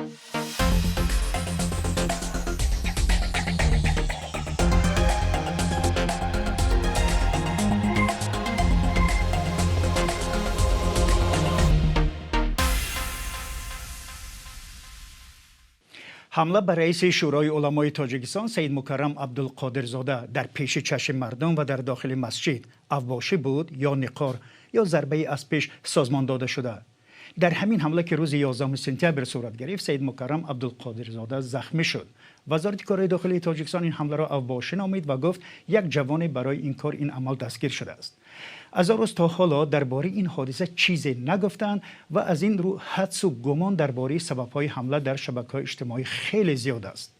حمله بر رئیس شورای علمای تاجیکستان سید مکرم عبدالقادرزاده در پیش چشم مردم و در داخل مسجد اوباشی بود یا نقار یا ضربه از پیش سازمان داده شده. در همین حمله که روز 11 سپتامبر صورت گرفت سید مکرم عبدالقادرزاده زخمی شد. وزارت کارهای داخلی تاجیکستان این حمله را اوباشی نامید و گفت یک جوان برای این کار این عمل دستگیر شده است. از روز تا حالا درباره این حادثه چیزی نگفتند و از این رو حدس و گمان درباره سبب‌های حمله در شبکه‌های اجتماعی خیلی زیاد است.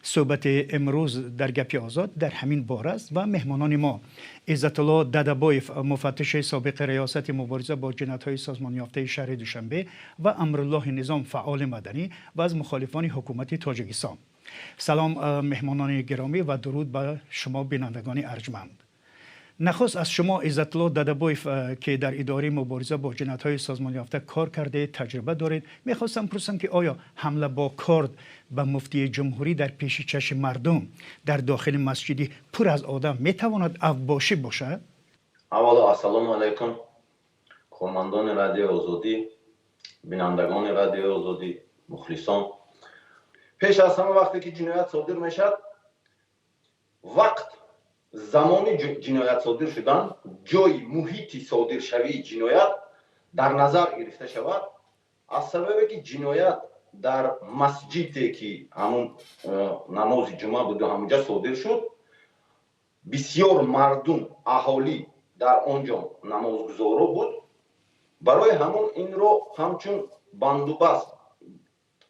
صحبت امروز در گپی آزاد در همین باره است و مهمانان ما عزت الله ددبایف مفتش سابق ریاست مبارزه با جنایت‌های سازمان یافته شهر دوشنبه و امرالله نظام فعال مدنی و از مخالفان حکومت تاجیکستان. سلام مهمانان گرامی و درود به شما بینندگان ارجمند. نخست از شما عزت الله ددبایف که در اداره مبارزه با جنایت‌های سازمان یافته کار کرده تجربه دارید، می‌خواستم پرسم که آیا حمله با کارد به مفتی جمهوری در پیش چشم مردم در داخل مسجدی پر از آدم میتواند اوباشی باشد؟ اولا السلام علیکم کارمندان رادیو آزادی، بینندگان رادیو آزادی، مخلصان. پیش از همه وقتی که جنایت صادر میشد، وقت زمان جنایت صادر شدن، جای محیطی صادر شوی جنایت در نظر گرفته شود. از سببی که جنایت در مسجدی که همون نماز جمعه بود و همونجا صادر شد، بسیار مردم اهالی در آنجا نمازگزارا بود. برای همون این رو همچون بندوبست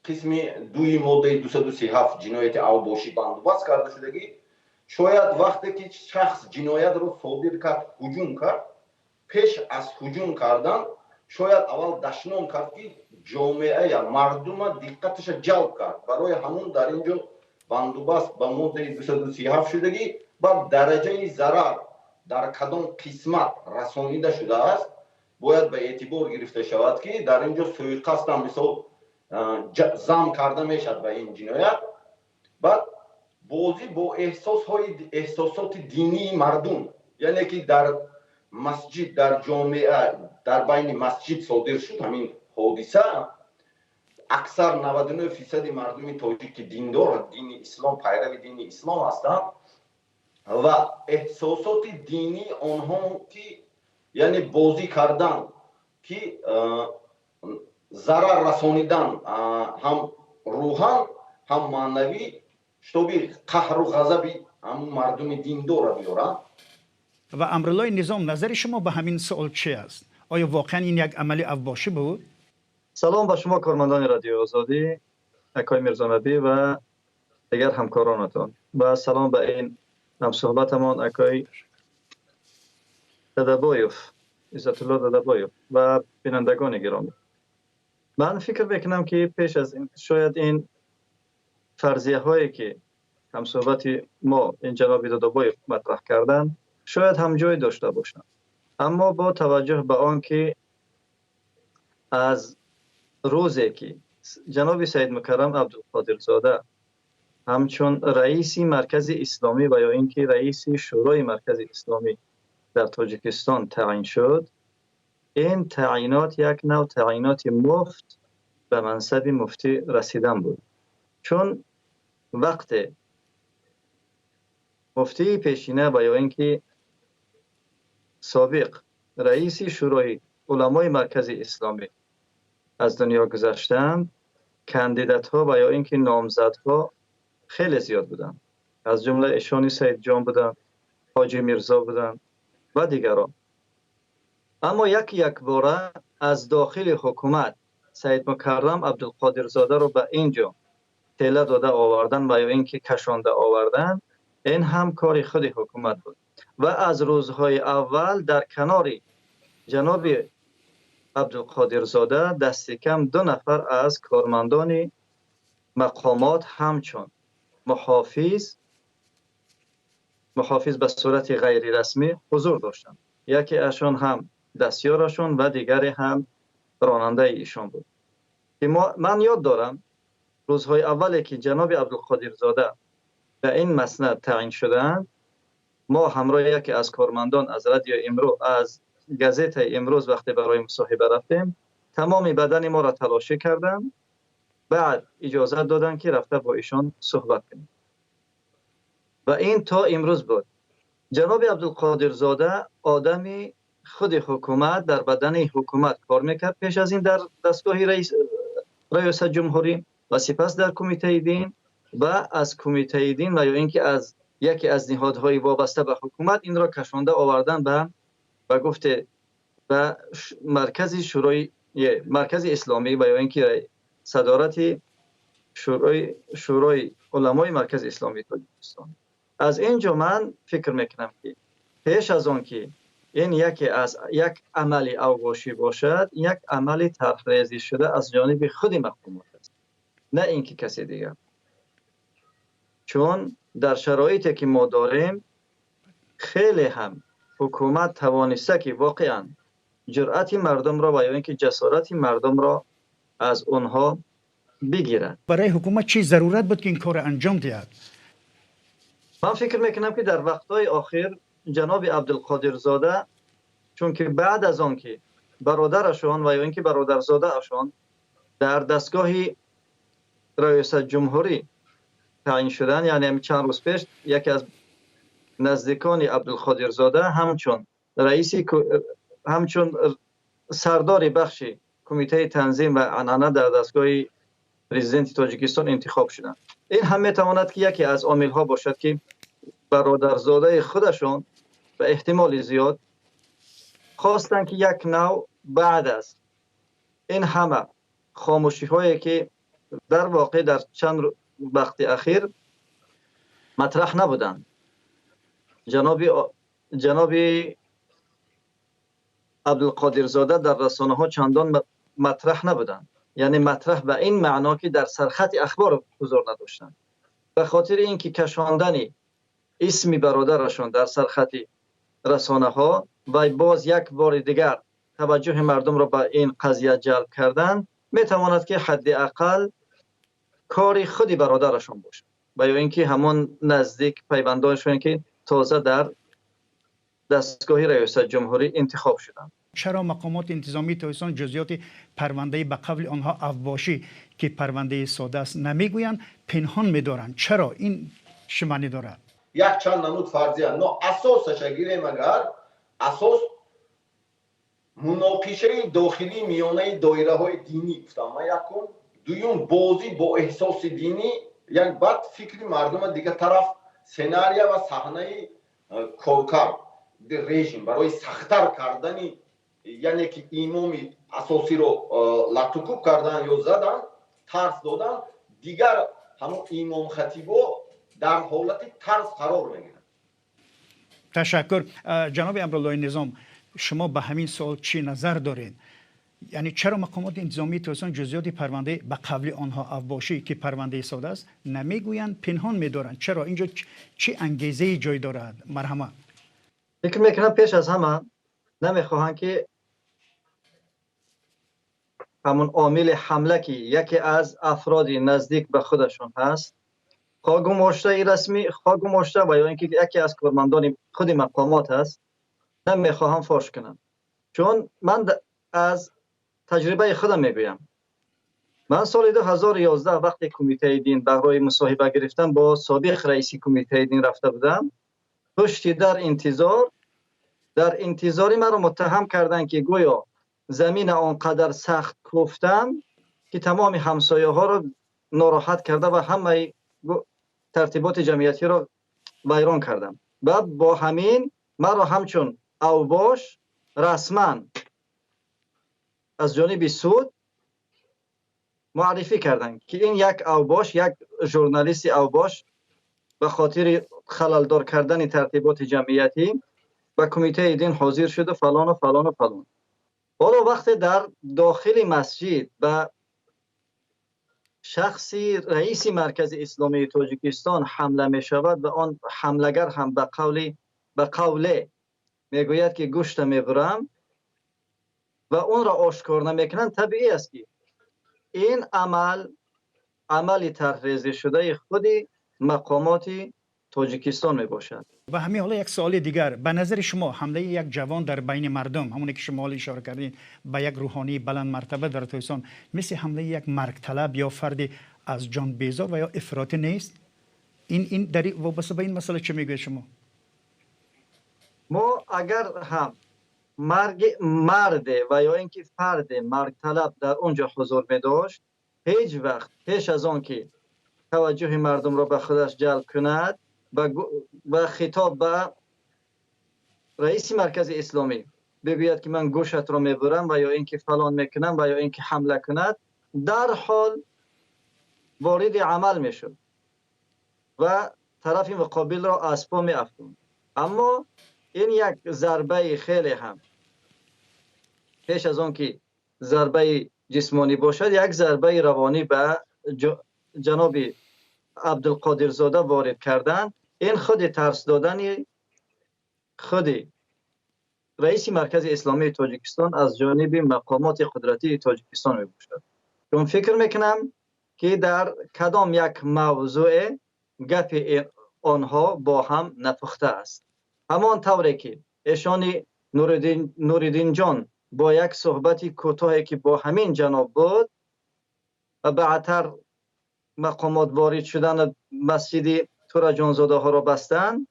قسم دوی ماده 237 جنایت اوباشی بندوبست کرده شدگی، شاید وقتی که شخص جنایت رو صادر کرد هجوم کرد، پیش از هجوم کردن شاید اول دشنام کرد که جامعه یا مردم دقتش جلب کرد. برای همون در اینجا بندوبست با ماده 237 شدگی بر درجه ضرر در کدام قسمت رسانیده شده است باید به اعتبار گرفته شود که در اینجا سوءقصد هم مثال زم کرده میشد به این جنایت. بعد بازی با احساسات دینی مردم، یعنی که در مسجد در جامعه در بین مسجد صادر شد همین حادثه، اکثر 99% مردم تاجیک دیندار دین اسلام پیرو دین اسلام هستند و احساسات دینی آنها که یعنی بازی کردن که ضرر رسانیدن هم روحان هم معنوی شتابی قهر و غضب هم مردم دیندار را بیارن. و امرالله نظام نظر شما به همین سوال چی است؟ آیا واقعا این یک عمل اوباشی بود؟ سلام به شما کارمندان رادیو آزادی، اکای میرزانبی و دیگر همکارانتان و سلام به این همصحبتمان اکای ددبایف، عزت الله ددبایف و بینندگان گرامی. من فکر میکنم که پیش از این شاید این فرضیه هایی که همصحبت ما این جناب ددبایف مطرح کردن شاید هم جای داشته باشند، اما با توجه به آن که از روزی که جناب سید مکرم عبدالقادرزاده همچون رئیس مرکز اسلامی و یا اینکه رئیس شورای مرکز اسلامی در تاجیکستان تعیین شد، این تعیینات یک نوع تعیینات مفت به منصب مفتی رسیدن بود. چون وقت مفتی پیشینه و یا اینکه سابق رئیس شورای علمای مرکز اسلامی از دنیا گذشتند، کاندیدات ها و یا اینکه نامزدها خیلی زیاد بودند. از جمله اشانی سید جان بودند، حاجی میرزا بودند و دیگران. اما یک باره از داخل حکومت سید مکرم عبدالقادرزاده رو به اینجا تله داده آوردن و یا اینکه کشانده آوردن، این هم کار خود حکومت بود و از روزهای اول در کنار جناب عبدالقادرزاده دست کم 2 نفر از کارمندان مقامات همچون محافظ به صورت غیر رسمی حضور داشتند. یکی اشان هم دستیارشون و دیگری هم راننده ایشان بود. من یاد دارم روزهای اولی که جناب عبدالقادر زاده به این مسند تعیین شدند، ما همراه یکی از کارمندان از رادیو امروز، از گازت امروز وقتی برای مصاحبه رفتیم، تمام بدن ما را تلاشی کردند. بعد اجازه دادن که رفته با ایشان صحبت کنیم و این تا امروز بود. جناب عبدالقادر زاده آدمی خود حکومت در بدن حکومت کار میکرد، پیش از این در دستگاه ریاست جمهوری و سپس در کمیته دین و از کمیته دین و یا اینکه از یکی از نهادهای وابسته به حکومت این را کشانده آوردن به گفته به مرکز شورای مرکز اسلامی و یا اینکه صدارت شورای علمای مرکز اسلامی تاجیکستان. از اینجا من فکر میکنم که پیش از آن که این یک عملی اوباشی باشد، یک عملی طرحریزی شده از جانب خود مقامات است، نه اینکه کسی دیگر. چون در شرایطی که ما داریم خیلی هم حکومت توانسته که واقعا جرأت مردم را و یا اینکه جسارت مردم را از اونها بگیرد. برای حکومت چی ضرورت بود که این کار انجام دهد؟ من فکر میکنم که در وقتهای آخر جناب عبدالقادر زاده، چون که بعد از آن که برادرشان و یا اینکه برادرزاده اشان در دستگاه ریاست جمهوری تعیین شدن، یعنی چند روز پیش یکی از نزدیکان عبدالقادر زاده همچون سردار بخش کمیته تنظیم و عنعنه در دستگاه پرزیدنت تاجیکستان انتخاب شدند. این هم میتواند که یکی از عامل ها باشد که برادرزاده خودشان به احتمال زیاد خواستند که یک نوع بعد از این همه خاموشی هایی که در واقع در چند وقت اخیر مطرح نبودند، جناب عبدالقادر زاده در رسانه ها چندان مطرح نبودند، یعنی مطرح به این معنا که در سرخط اخبار حضور نداشتند. به خاطر اینکه کشاندن اسم برادرشان در سرخط رسانه ها و باز یک بار دیگر توجه مردم را به این قضیه جلب کردن، میتواند که حداقل کاری خودی برادرشان باشد و یا اینکه همون نزدیک پیوندانشون که تازه در دستگاه ریاست جمهوری انتخاب شدند. چرا مقامات انتظامی تاجیکستان جزئیات پرونده به قول آنها اوباشی که پرونده ساده است نمیگویند، پنهان می‌دارند؟ چرا این چه معنی دارد؟ یک چند نمود فرضیه نو اساسش گیریم، اگر اساس مناقشه داخلی میانه دایره های دینی گفتم یکم، دوم بازی با احساس دینی، یک بعد فکر مردم دیگه طرف سناریو و صحنه کارکرد رژیم برای سخت‌تر کردن، یعنی که امام اساسی رو لطکوب کردن یا زدن، ترس دادن، دیگر همون امام خطیبا در حالت ترس قرار میگیرن. تشکر. جناب امرالله نظام، شما به همین سوال چی نظر دارید؟ یعنی چرا مقامات انتظامی تاجیکستان جزئیات پرونده به قول آنها اوباشی که پرونده ساده است نمیگویند، پنهان می‌دارند؟ چرا اینجا چی انگیزه جای دارد؟ مرحمت. فکر میکنم پیش از همه نمیخواهند که همون عامل حمله که یکی از افراد نزدیک به خودشون هست، خواه گماشته رسمی، خواه گماشته و یا اینکه یکی از کارمندان خود مقامات هست، نمیخواهم فاش کنم. چون من از تجربه خودم میگویم، من سال 2011 وقتی کمیته دین برای مصاحبه گرفتم با سابق رئیس کمیته دین رفته بودم، پشتی در انتظاری من را متهم کردن که گویا زمین آنقدر سخت کوفتم که تمام همسایه ها را ناراحت کرده و همه ترتیبات جمعیتی را ویران کردم و با همین من را همچون اوباش رسما از جانب سود معرفی کردند که این یک اوباش، یک ژورنالیست اوباش به خاطر خللدار کردن ترتیبات جمعیتی و کمیته دین حاضر شده فلان و فلان و فلان. حالا وقتی در داخل مسجد و شخصی رئیس مرکز اسلامی تاجیکستان حمله می شود و آن حملگر هم به قوله میگوید که گوشت میبرم و اون را آشکار نمیکنن، طبیعی است که این عمل طرحریزی شده خود مقامات تاجیکستان می باشد. و همین حالا یک سوال دیگر، به نظر شما حمله یک جوان در بین مردم، همونی که شما اشاره کردین، به یک روحانی بلند مرتبه در تاجیکستان مثل حمله یک مرگ طلب یا فردی از جان بیزار و یا افراطی نیست؟ این در وابسته به این مسئله چه میگوید شما؟ ما اگر هم مرد و یا اینکه فرد مرگ طلب در اونجا حضور می داشت، هیچ وقت پیش از آن که توجه مردم را به خودش جلب کند و خطاب به رئیس مرکز اسلامی بگوید که من گوشت را میبرم و یا اینکه فلان میکنم و یا اینکه حمله کند، در حال وارد عمل میشد و طرف مقابل را از پا میافتاد. اما این یک ضربه خیلی هم پیش از آن که ضربه جسمانی باشد، یک ضربه روانی به جناب عبدالقادر زاده وارد کردن. این خود ترس دادن خود رئیس مرکز اسلامی تاجیکستان از جانب مقامات قدرتی تاجیکستان می باشد. چون فکر میکنم که در کدام یک موضوع گپ آنها با هم نپخته است. همان طوری که ایشان نوردین جان با یک صحبت کوتاهی که با همین جناب بود و بعدتر مقامات وارد شدن مسجد تورا جانزاده ها را بستند،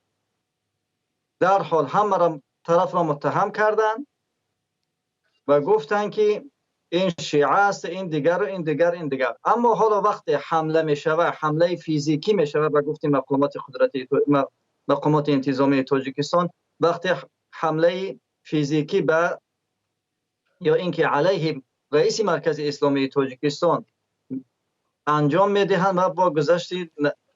در حال همه طرف را متهم کردند و گفتند که این شیعه است، این دیگر و این دیگر این دیگر. اما حالا وقتی حمله می شود، حمله فیزیکی می شود، و گفتیم مقامات قدرتی مقامات انتظامی تاجیکستان وقتی حمله فیزیکی به یا اینکه علیه رئیس مرکز اسلامی تاجیکستان انجام میدهند و با گذشت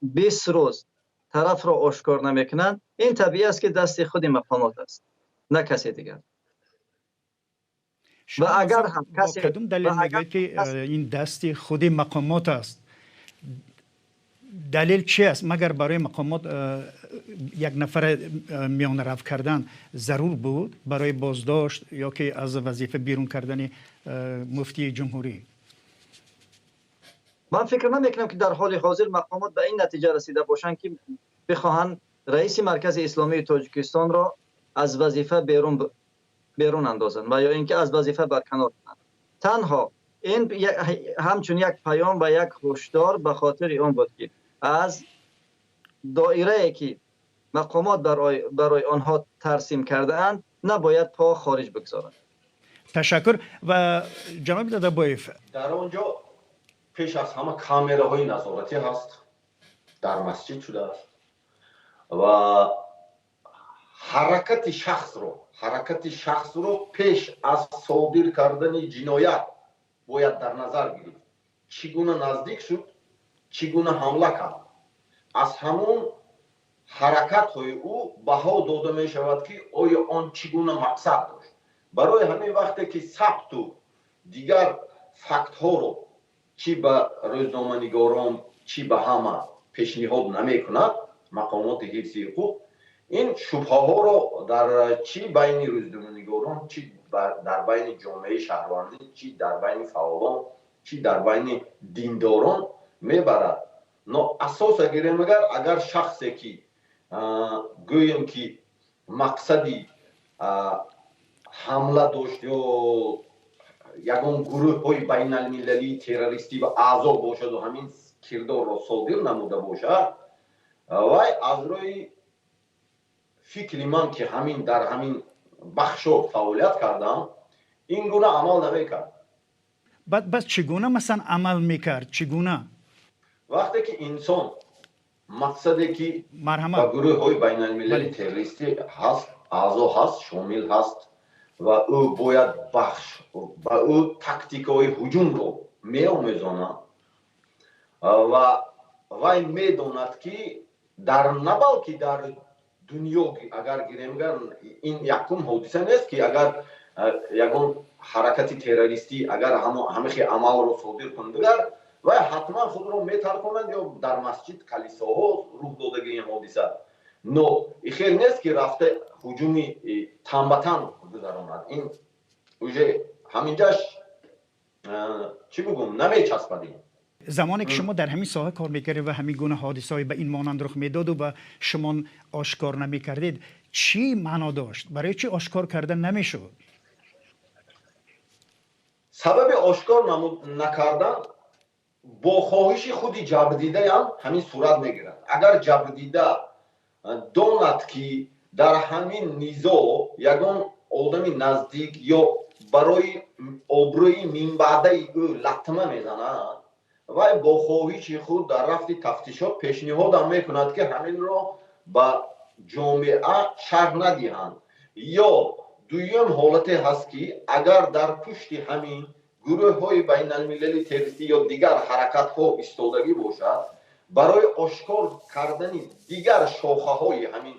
20 روز طرف را آشکار نمیکنند، این طبیعی است که دست خود مقامات است، نه کسی دیگر. و اگر هم کسی کدوم دلیل میگوید که این دست خود مقامات است؟ دلیل چی است؟ مگر برای مقامات یک نفر میان رفت کردن ضرور بود برای بازداشت یا که از وظیفه بیرون کردن مفتی جمهوری؟ من فکر نمیکنم که در حال حاضر مقامات به این نتیجه رسیده باشند که بخواهند رئیس مرکز اسلامی تاجیکستان را از وظیفه بیرون اندازند و یا اینکه از وظیفه برکنار کنند. تنها این همچون یک پیام و یک هشدار به خاطر اون بود که از دایره که مقامات برای آنها ترسیم کرده اند نباید پا خارج بگذارند. تشکر. و جناب دادابایف، در آنجا پیش از همه کامراهای نظارتی هست، در مسجد شده است و حرکت شخص رو پیش از صادر کردن جنایت باید در نظر گیرید. چگونه نزدیک شد، چگونه حمله کرد، از همون حرکت های او بها داده می شود که آیا آن چگونه مقصد داشت. برای همین وقتی که ثبت و دیگر فکت ها رو چی به روزنامه‌نگاران چی به همه پیشنهاد نمی کند مقامات حفظی حقوق، این شبهه ها رو در چی بین روزنامه‌نگاران، چی در بین جامعه شهروندی، چی در بین فعالان، چی در بین دینداران میبرد. نه اساس اگر شخصی که گویم که مقصدی حمله داشت یا یگان گروه های بین المللی تروریستی و اعضا باشد و همین کردار را صادر نموده باشد، و از روی فکر من که همین در همین بخشا فعالیت کردم این گونه عمل نمیکرد. بس چگونه مثلا عمل میکرد؟ چگونه؟ وقتی که انسان مقصدی که با گروه های بین المللی تروریستی هست، اعضا هست، شامل هست و او باید و او تاکتیک های هجوم رو می‌آموزاند و وی میداند که در نبالکی در دنیا اگر گیریم این یکم حادثه نیست که اگر یگان حرکت تروریستی اگر همه عمل رو صادر کنند و حتما خود رو میترکونند یا در مسجد کلیساها روح دادگی این حادثه. نو این خیلی نیست که رفته هجومی تنبتن گذراند. این اوجه همینجاش چی بگم نمیچسبدیم. زمانی که شما در همین ساحه کار میکردید و همین گونه حادثه‌ای به این مانند رخ میداد و به شما آشکار نمیکردید، چی معنا داشت؟ برای چی آشکار کردن نمیشد؟ سبب آشکار نکردن با خواهش خودی جبردیده هم همین صورت میگیرد. اگر جبردیده داند که در همین نیزا یگان آدمی نزدیک یا برای آبروی منبعده او لطمه میزند و با خواهش خود در رفت تفتیشات پیشنهاد هم میکند که همین را به جامعه شرح ندهند. یا دویم حالت هست که اگر در پشت همین گروه های بین المللی تروریستی یا دیگر حرکت ها ایستادگی باشد، برای آشکار کردن دیگر شاخه های همین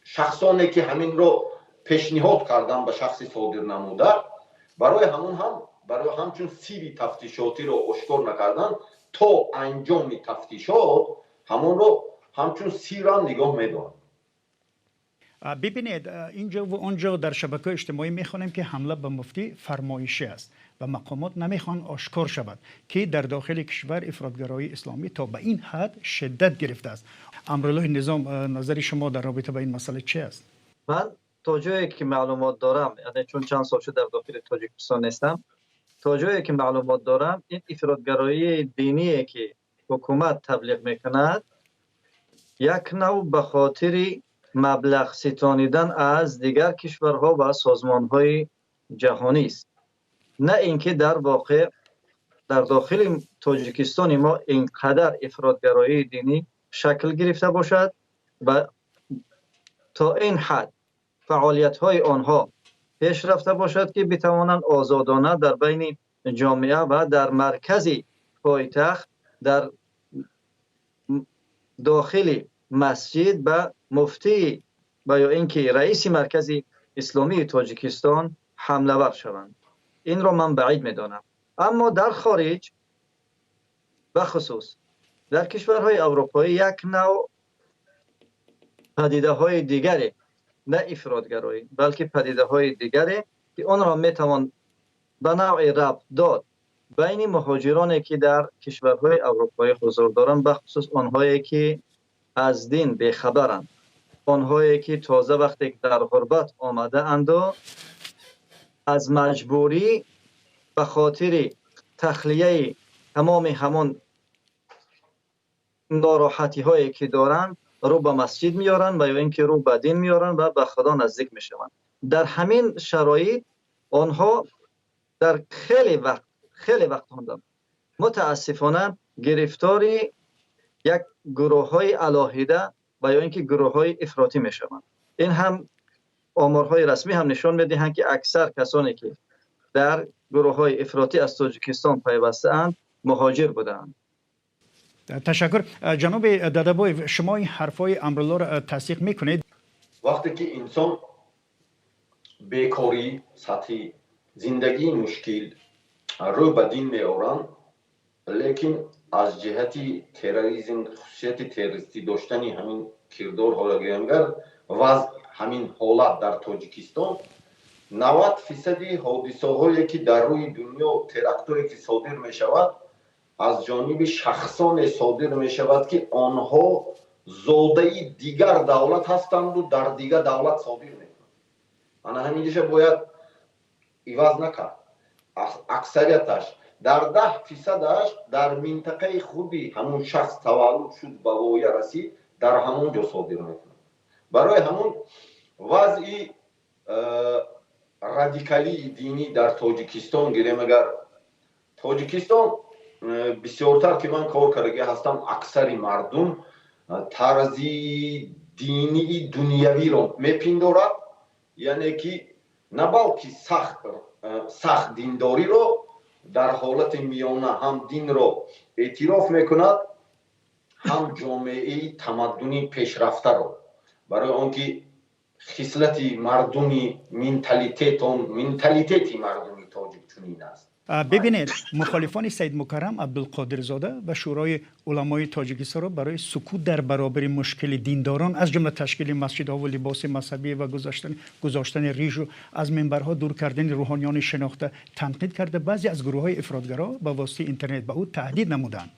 شخصانی که همین را پیشنهاد کردن به شخص صادر نموده، برای همچون سیری تفتیشاتی را آشکار نکردن تا انجام تفتیشات همون را همچون سیر هم نگاه میدارن. ببینید، اینجا و اونجا در شبکه اجتماعی میخوانیم که حمله به مفتی فرمایشی است و مقامات نمیخوان آشکار شود که در داخل کشور افراطگرایی اسلامی تا به این حد شدت گرفته است. امرالله نظام، نظر شما در رابطه با این مسئله چی است؟ من تا جایی که معلومات دارم، یعنی چون چند سال شد در داخل تاجیکستان نیستم، تا جایی که معلومات دارم این افراطگرایی دینی که حکومت تبلیغ میکند یک نوع به خاطر مبلغ ستانیدن از دیگر کشورها و سازمانهای جهانی است، نه اینکه در واقع در داخل تاجیکستان ما اینقدر افراطگرایی دینی شکل گرفته باشد و تا این حد فعالیت های آنها پیش رفته باشد که بتوانند آزادانه در بین جامعه و در مرکز پایتخت در داخل مسجد به مفتی و یا اینکه رئیس مرکز اسلامی تاجیکستان حمله ور شوند. این را من بعید میدانم. اما در خارج بخصوص در کشورهای اروپایی یک نوع پدیده های دیگری، نه افراطگرایی بلکه پدیده های دیگری که آن را میتوان به نوع ربط داد بین مهاجرانی که در کشورهای اروپایی حضور دارند، بخصوص آنهایی که از دین بیخبرند، آنهایی که تازه وقتی در غربت آمده اند و از مجبوری به خاطر تخلیه تمام همان ناراحتی هایی که دارند رو به مسجد میارن و یا اینکه رو به دین میارن و به خدا نزدیک میشوند. در همین شرایط آنها در خیلی وقت متاسفانه گرفتاری یک گروه های علاهیده و یا اینکه گروه های افراطی میشوند. این هم آمارهای رسمی هم نشان میدهند که اکثر کسانی که در گروه های افراطی از تاجیکستان پیوسته اند مهاجر بودند. تشکر. جناب دادابای، شما این حرفای امرالله را تصدیق میکنید؟ وقتی که انسان بیکاری، سطح زندگی مشکل رو به دین میارن، لیکن از جهتی تروریسم، خصوصیت تروریستی داشتن همین کردار حالگرانگر و همین حالت در تاجیکستان 90% حادثه هایی که در روی دنیا ترکتوری که صادر می شود از جانب شخصان صادر می شود که آنها زاده دیگر دولت هستند و در دیگر دولت صادر می کنند. انا همینجا باید عوض نکرد. اکثریتش در 10%ش در منطقه خودی همون شخص تولد شد به وایه رسید در همون جا صادر می کنند. برای همون وضعی رادیکالی دینی در تاجیکستان گیریم، اگر تاجیکستان بسیارتر که من کار کرده هستم، اکثر مردم طرزی دینی دنیوی رو میپندارد، یعنی که نه بلکه سخت دینداری رو در حالت میانه هم دین رو اعتراف میکند، هم جامعه تمدنی پیشرفته رو. برای آنکه خصلت مردمی منتالیتی مردمی تاجیک چنین است. ببینید مخالفان سید مکرم عبدالقادر زاده و شورای علمای تاجیکستان را برای سکوت در برابر مشکل دینداران از جمله تشکیل مسجدها و لباس مذهبی و گذاشتن ریش و از منبرها دور کردن روحانیان شناخته تنقید کرده. بعضی از گروه‌های افراطگرا با واسطه اینترنت به او تهدید نمودند.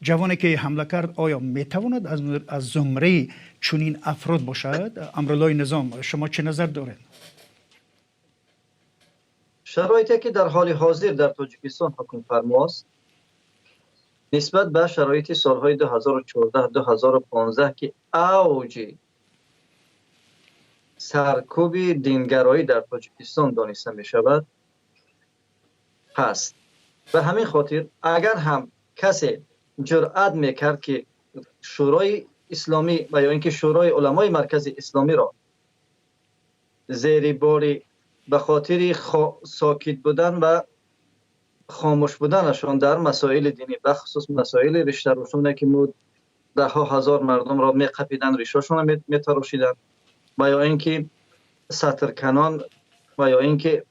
جوانی که حمله کرد آیا میتواند از زمره چنین افراد باشد؟ امرالله نظام، شما چه نظر دارید؟ شرایطی که در حال حاضر در تاجیکستان حکم فرماست نسبت به شرایط سالهای 2014-2015 که اوج سرکوب دینگرایی در تاجیکستان دانسته می شود هست. به همین خاطر اگر هم کسی جرأت میکرد که شورای اسلامی و یا اینکه شورای علمای مرکز اسلامی را زیر باری به خاطر ساکت بودن و خاموش بودنشان در مسائل دینی و خصوص مسائل ریشه روشونه که ده ها هزار مردم را میقپیدن، ریشاشون میتراشیدن و یا اینکه سطرکنان و یا اینکه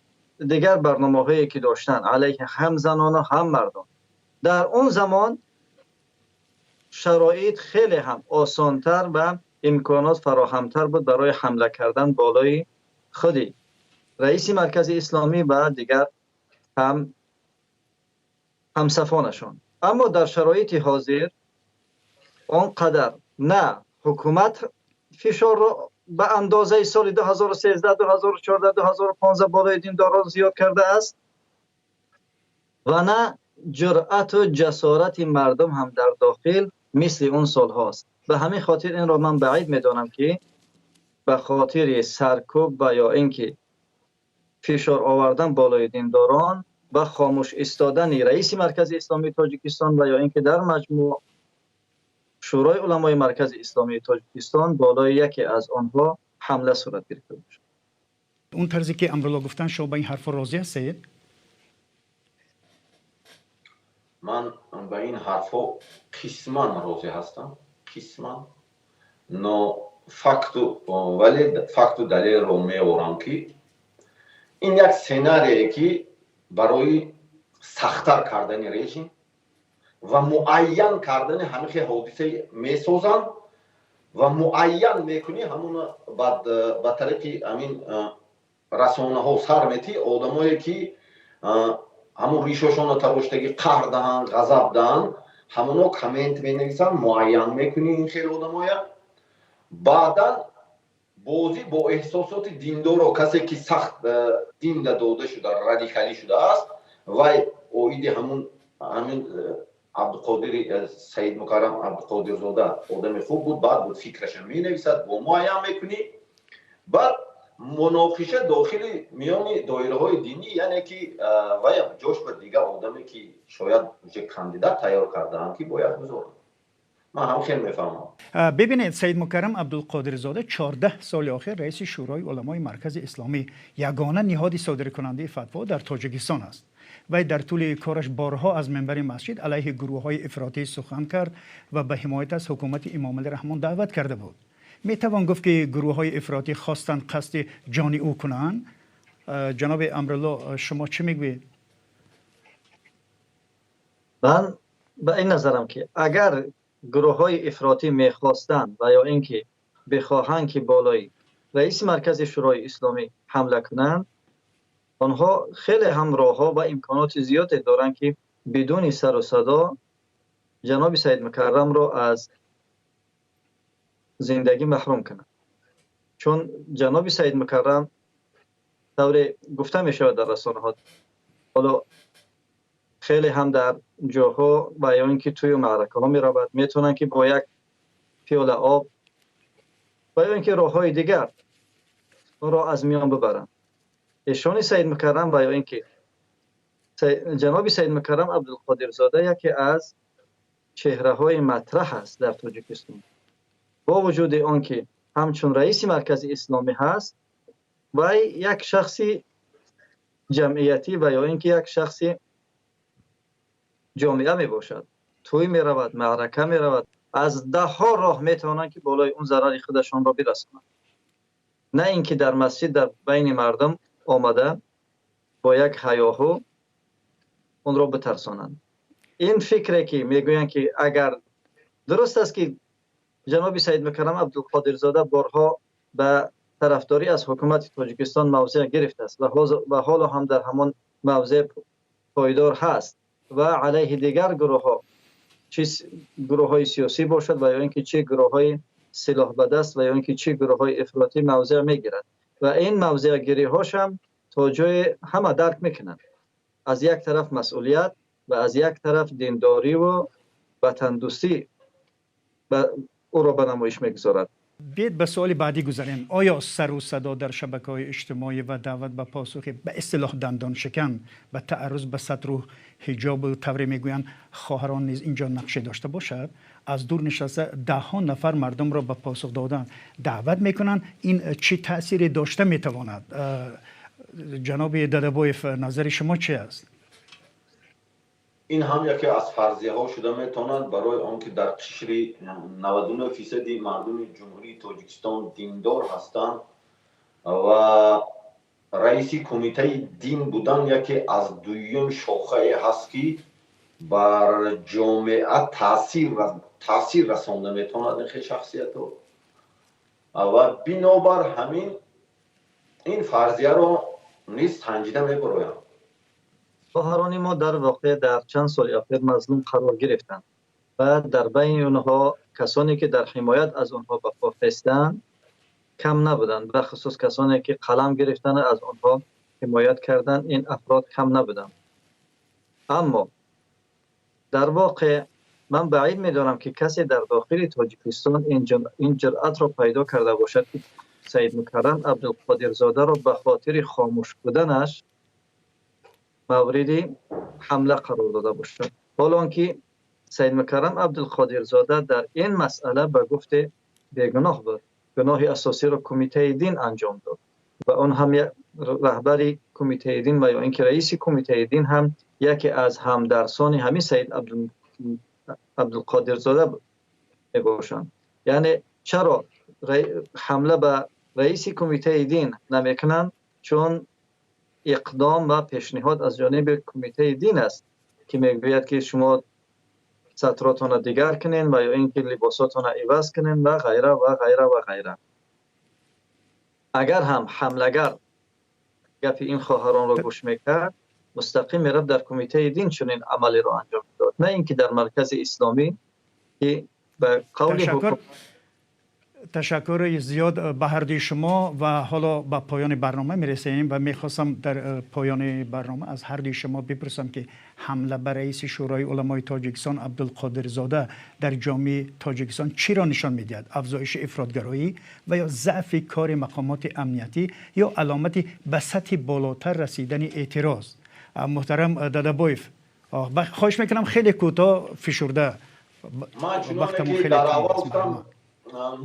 دیگر برنامه هایی که داشتن علیه هم زنان و هم مردم، در اون زمان شرایط خیلی هم آسانتر و امکانات فراهمتر بود برای حمله کردن بالای خودی رئیس مرکز اسلامی و دیگر همصفانشان. اما در شرایط حاضر آنقدر نه حکومت فشار را به اندازه سال 2013 2014 2015 بالای دینداران زیاد کرده است و نه جرأت و جسارت مردم هم در داخل مثل اون سال هاست. به همین خاطر این را من بعید میدانم که به خاطر سرکوب و یا اینکه فشار آوردن بالای دینداران و خاموش ایستادن رئیس مرکز اسلامی تاجیکستان و یا اینکه در مجموع شورای علمای مرکز اسلامی تاجیکستان بالای یکی از آنها حمله صورت گرفته باشد. اون طرزی که امرالله گفتن شما با این حرف راضی هستید؟ من به این حرفا قسما راضی هستم، قسما نو ولی فکت و دلیل رو میارم که این یک سناریه که برای سخت‌تر کردن رژیم و معین کردن همه حادثه میسازن و معین میکنی همون به طریق همین رسانه ها سر میتی آدمایی که همون ریشاشون تراشتگی قهر دهن غضب دهن همونو کامنت مینویسن معین میکنی این خیلی آدمایا. بعدا بازی با احساسات دیندار و کسی که سخت دین داده شده رادیکالی شده است و اوید همین عبدالقادر سید مکرم عبدالقادر زاده آدم خوب بود، بعد بود فکرش می نویسد با معین میکنی، بعد مناقشه داخل میان دایره های دینی یعنی که و جاش به دیگه آدمی که شاید کاندیدات تیار کردن که باید بذارن. من هم خیلی میفهمم. ببینید سید مکرم عبدالقادر زاده 14 سال آخر رئیس شورای علمای مرکز اسلامی یگانه نهاد صادرکننده فتوا در تاجیکستان است. وی در طول کارش بارها از منبر مسجد علیه گروه‌های افراطی سخن کرد و به حمایت از حکومت امام علی رحمان دعوت کرده بود. میتوان گفت که گروه‌های افراطی خواستند قصد جان او کنند. جناب امرالله شما چه میگویید؟ من به این نظرم که اگر گروه‌های افراطی میخواستند و یا اینکه بخواهند که بالای رئیس مرکز شورای اسلامی حمله کنند، آنها خیلی هم راه‌ها و امکانات زیادی دارند که بدون سر و صدا جناب سید مکرم را از زندگی محروم کنند. چون جناب سید مکرم طور گفته می شود در رسانه ها حالا خیلی هم در جاها و یا اینکه توی معرکه ها می رود، میتونن که با یک پیاله آب و یا اینکه راه های دیگر اون را از میان ببرند. ایشان سید مکرم و یا اینکه جناب سید مکرم عبدالقادر زاده یکی از چهره های مطرح است در تاجیکستان، با وجود آنکه همچون رئیس مرکز اسلامی هست و یک شخصی جمعیتی و یا اینکه یک شخصی جامعه می باشد، توی می رود، معرکه می رود، از ده ها راه می توانند که بالای اون ضرر خودشان را برسانند، نه اینکه در مسجد در بین مردم آمده با یک هیاهو اون را بترسانند. این فکری که میگویند که اگر درست است که جناب سید مکرم عبدالقادر زاده بارها به طرفداری از حکومت تاجیکستان موضع گرفته است و حالا هم در همان موضع پایدار هست و علیه دیگر گروه ها، چه گروه های سیاسی باشد و یا اینکه چه گروه های سلاح به دست و یا اینکه چه گروه های افراطی موضع میگیرد و این موضع گیری هاش هم تا جای همه درک میکنند. از یک طرف مسئولیت و از یک طرف دینداری و وطن دوستی او را به نمایش میگذارد. بیاید به سوال بعدی گذاریم. آیا سر و صدا در شبکه‌های اجتماعی و دعوت به پاسخ به اصطلاح دندان شکن به تعرض به سطر و حجاب و طوری میگویند خواهران نیز اینجا نقشه داشته باشد؟ از دور نشسته ده ها نفر مردم را به پاسخ دادن دعوت میکنند. این چه تأثیری داشته میتواند؟ جناب دادبایف، نظر شما چی است؟ این هم یکی از فرضیه ها شده میتواند برای آنکه در قشر 99% مردم جمهوری تاجیکستان دیندار هستند و رئیس کمیته دین بودن یکی از دویم شاخه هست که بر جامعه تاثیر رسانده میتواند این شخصیت ها و بنابر همین این فرضیه را نیز سنجیده میبرایم. خواهران ما در واقع در چند سال اخیر مظلوم قرار گرفتند و در بین اونها کسانی که در حمایت از اونها به پا خواستند کم نبودند، به خصوص کسانی که قلم گرفتن از اونها حمایت کردند این افراد کم نبودند. اما در واقع من بعید میدانم که کسی در داخل تاجیکستان این جرأت را پیدا کرده باشد که سید مکرم عبدالقادر زاده را به خاطر خاموش بودنش مورد حمله قرار داده باشد، حالا که سید مکرم عبدالقادر زاده در این مسئله به گفت بیگناه بود. گناه اساسی را کمیته دین انجام داد و اون هم رهبر کمیته دین و یا اینکه رئیس کمیته دین هم یکی از همدرسان همین سید عبدالقادر زاده میباشند. یعنی چرا حمله به رئیس کمیته دین نمیکنند؟ چون اقدام و پیشنهاد از جانب کمیته دین است که میگوید که شما سطراتون دیگر کنین و یا اینکه لباساتون عوض کنین و غیره و غیره و غیره. اگر هم حملگر گپ این خواهران را گوش میکرد مستقیم میرفت در کمیته دین چنین عملی را انجام داد، نه اینکه در مرکز اسلامی که به قول تشکر زیاد به هر دوی شما و حالا به پایان برنامه میرسیم و میخواستم در پایان برنامه از هر دوی شما بپرسم که حمله بر رئیس شورای علمای تاجیکستان عبدالقادر زاده در جامعه تاجیکستان چی را نشان میدهد؟ افزایش افراطگرایی و یا ضعف کار مقامات امنیتی یا علامتی به سطح بالاتر رسیدن اعتراض؟ محترم دادبایف، خواهش میکنم خیلی کوتاه فشرده. من چنانه که در اول گفتم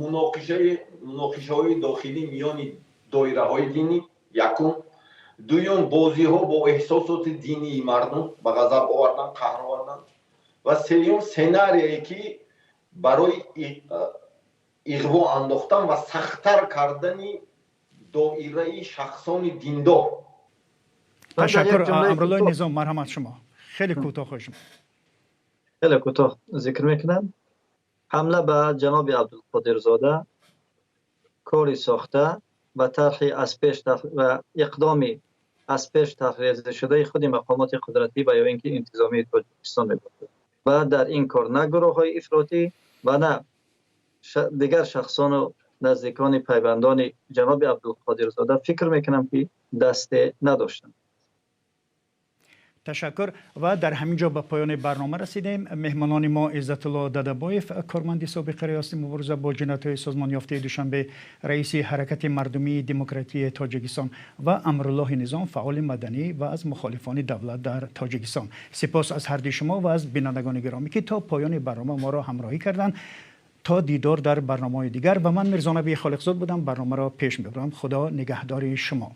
مناقشه های داخلی میان دایره های دینی یکم، دویم بازی ها با احساسات دینی مردم به غضب آوردن، قهر آوردن و سوم سناریویی که برای اغوا انداختن و سخت‌تر کردن دایره شخصان دیندار. تشکر. امرالله نظام، مرحمت شما. خیلی کوتاه خوشم. خیلی کوتاه ذکر میکنم. حمله به جناب عبدالقادر زاده کاری ساخته و طرح از پیش و اقدامی از پیش طرح شده خود مقامات قدرتی و یا اینکه انتظامی تاجیکستان می‌باشد و در این کار نه گروه‌های افراطی و نه دیگر شخصان و نزدیکان پیوندان جناب عبدالقادر زاده فکر میکنم که دست نداشتند. تشکر. و در همینجا به پایان برنامه رسیدیم. مهمانان ما عزت الله دادبایف، کارمند سابق ریاست مبارزه با جنایت‌های سازمان یافته دوشنبه، رئیس حرکت مردمی دموکراتی تاجیکستان و امرالله نظام، فعال مدنی و از مخالفان دولت در تاجیکستان. سپاس از هر دوی شما و از بینندگان گرامی که تا پایان برنامه ما را همراهی کردند. تا دیدار در برنامه‌های دیگر و من میرزا نبی خالقزاد بودم، برنامه را پیش میبرم. خدا نگهدار شما.